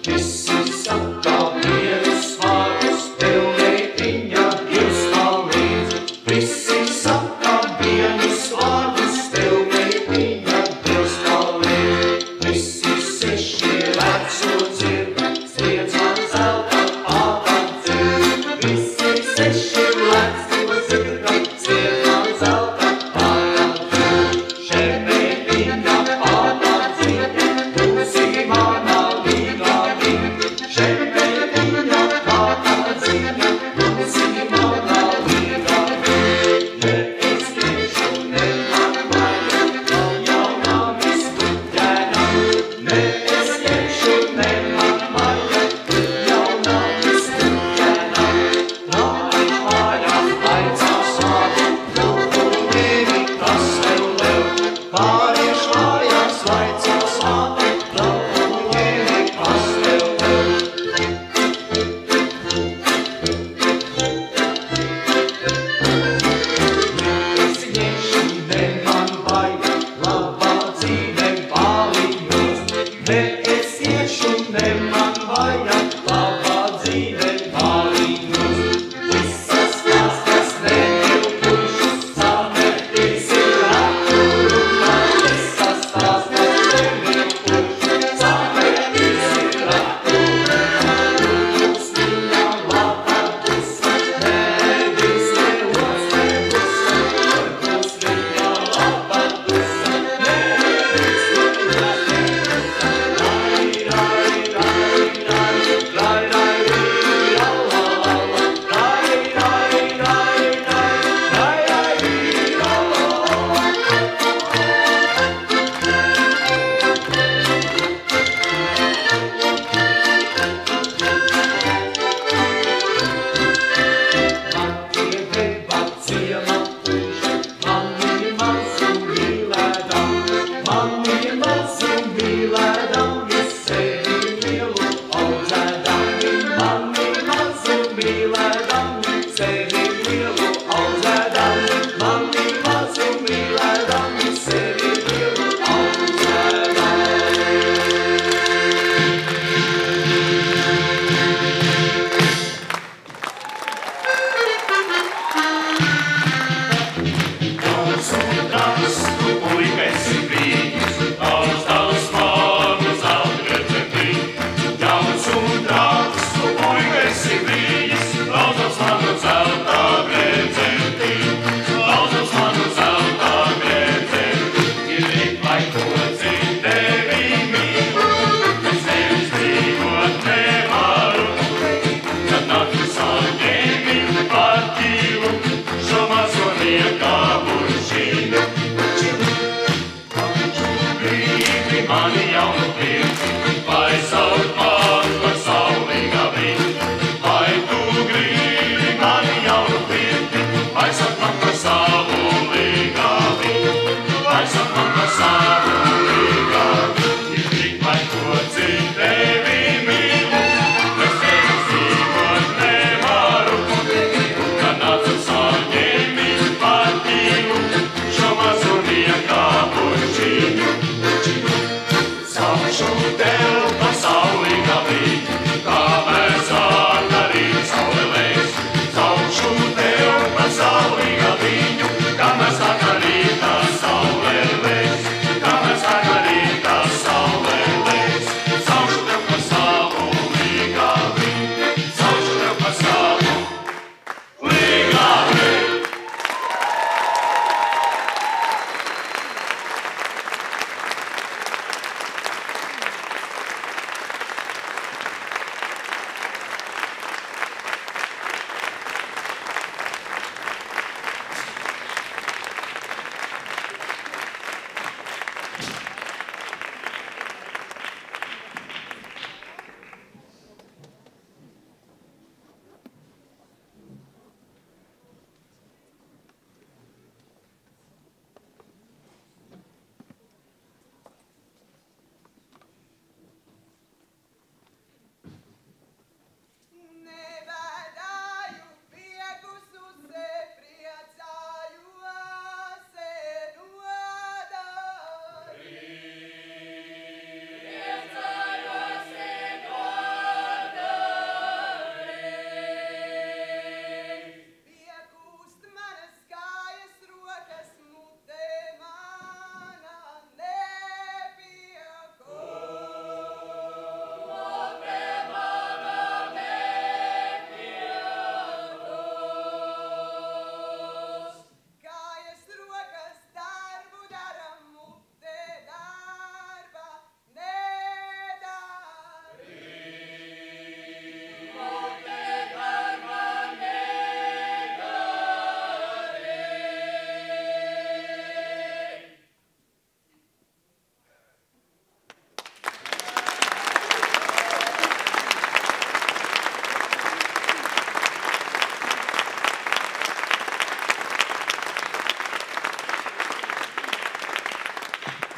Visi saka vienus vārdus, tev meitiņa Dievs palīdz. Visi saka vienus vārdus, tev meitiņa Dievs palīdz. Visi seši veco dzird, sliedz man zelta pāta dzird. Visi seši veco dzird,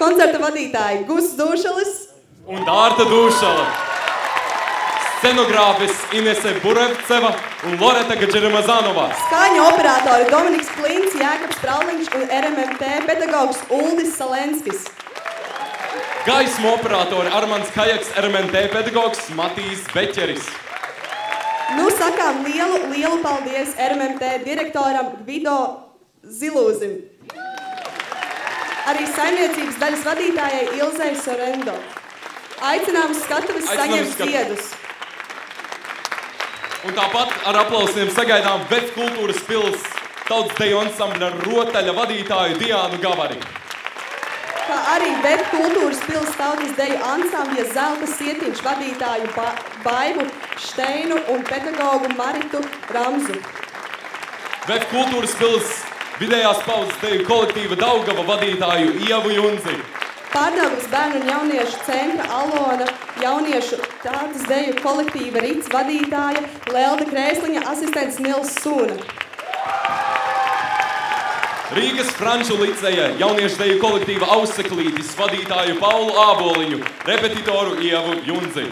koncerta vadītāji Gus Dūšalis un Dārta Dūšala. Scenogrāfis Inese Burevceva un Loreta Gadžeramazanova. Skaņu operatori Dominiks Klints, Jākaps Trauliņš un RMMT pedagogs Uldis Salenskis. Gaismu operatori Armands Kajaks, RMMT pedagogs Matīs Beķeris. Nu sakām lielu paldies RMMT direktoram Gvido Zilūzim. Arī saimniecības daļas vadītājai Ilzei Sorendo. Aicinām uz skatuves saņemt ziedus. Un tāpat ar aplausiem sagaidām VEF kultūras pils tautas deju ansambļa rotaļa vadītāju Diānu Gavari. Kā arī VEF kultūras pils tautas deju ansambļa Zelta Sietiņš vadītāju Baibu Šteinu un pedagogu Maritu Ramzu. VEF kultūras pils vidējās paudzes deju kolektīva Daugava vadītāju Ievu Junzi. Pārdaugavas bērnu un jauniešu centra Alona jauniešu tautas deju kolektīva Rits vadītāja Lelda Krēsliņa asistents Nils Sūna. Rīgas Franču liceja jauniešu deju kolektīva Auseklītis vadītāju Paulu Āboliņu, repetitoru Ievu Junzi.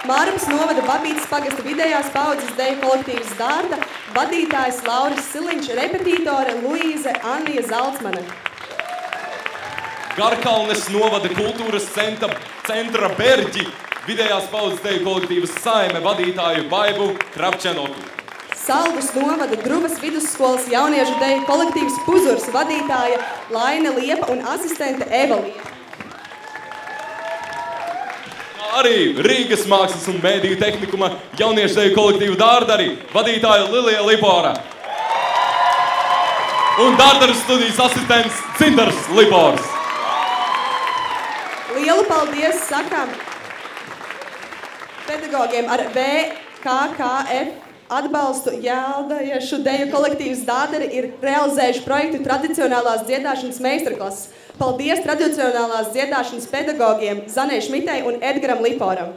Mārapas novada Babītas pagasta vidējās paudzes deju kolektīvas Dārta vadītājs Lauris Siliņš, repetitore Luīze Annija Zalcmane. Garkalnes novada kultūras centra Berģi vidējās paudzes deju kolektīvas Saime vadītāju Baibu Krapčenoku. Saldus novada Druvas vidusskolas jauniešu deju kolektīvas Puzurs vadītāja Laine Liepa un asistente Eva Liepa. Arī Rīgas mākslas un mēdīju tehnikuma jauniešu deju kolektīvu Dārdari vadītāju Lilija Libora. Un Dārdaru studijas asistents Cindars Libors. Lielu paldies sakām pedagogiem ar VKKF atbalstu Jāldajiešu deju kolektīvas Dādari ir realizējuši projektu tradicionālās dziedāšanas meistarklases. Paldies tradicionālās dziedāšanas pedagogiem Zanei Šmitei un Edgaram Liporam.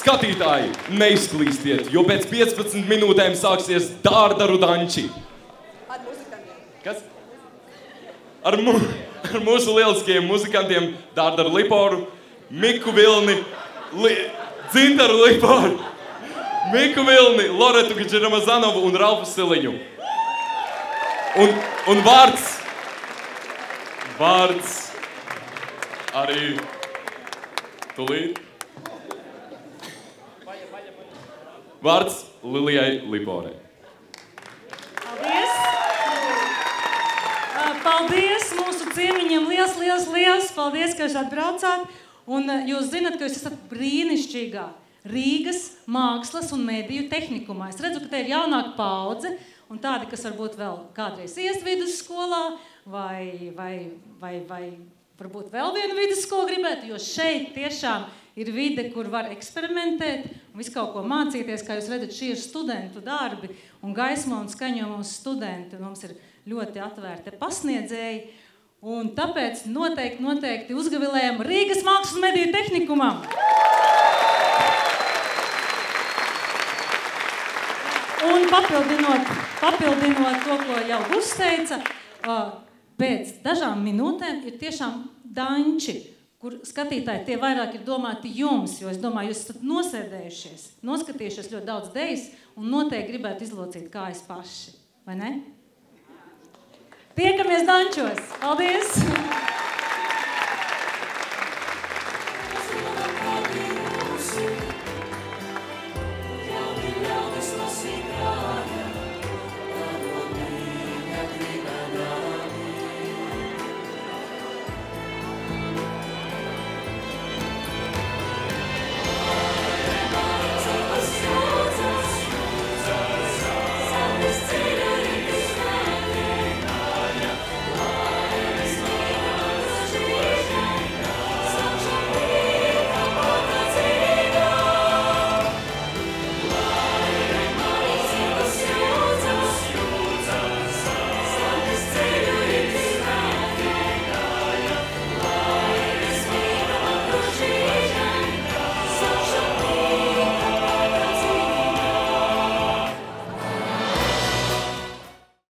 Skatītāji, neizklīstiet, jo pēc 15 minūtēm sāksies Dārdaru danči. Ar muzikantiem. Kas? Ar mūsu lieliskajiem muzikantiem Dārdaru Liporu, Miku Vilni, Dzintaru Liporu, Miku Vilni, Loretu Gadžeramazanovu un Ralfu Siliņu. Un vārds arī tulīt. Vārds Lilijai Liporai. Paldies! Paldies mūsu ciemiņiem! Liels! Paldies, ka jūs atbraucāt! Un jūs zinat, ka jūs esat brīnišķīgā Rīgas mākslas un mediju tehnikumā. Es redzu, ka te ir jaunāka paudze un tādi, kas varbūt vēl kādreiz iest vidusskolā vai varbūt vēl vienu vidusskolu gribētu, jo šeit tiešām ir vide, kur var eksperimentēt un visu kaut ko mācīties. Kā jūs redzat, šie ir studentu darbi un gaismo un skaņo mūsu studenti. Un mums ir ļoti atvērti pasniedzēji. Un tāpēc noteikti uzgavilējam Rīgas mākslas un mediju tehnikumam. Un papildinot to, ko jau Gus teica, pēc dažām minūtēm ir tiešām danči, kur skatītāji tie vairāk ir domāti jums, jo es domāju, jūs esat nosēdējušies, noskatījušies ļoti daudz dejas un noteikti gribētu izlocīt kājas paši, vai ne? Tiekamies dančos! Paldies!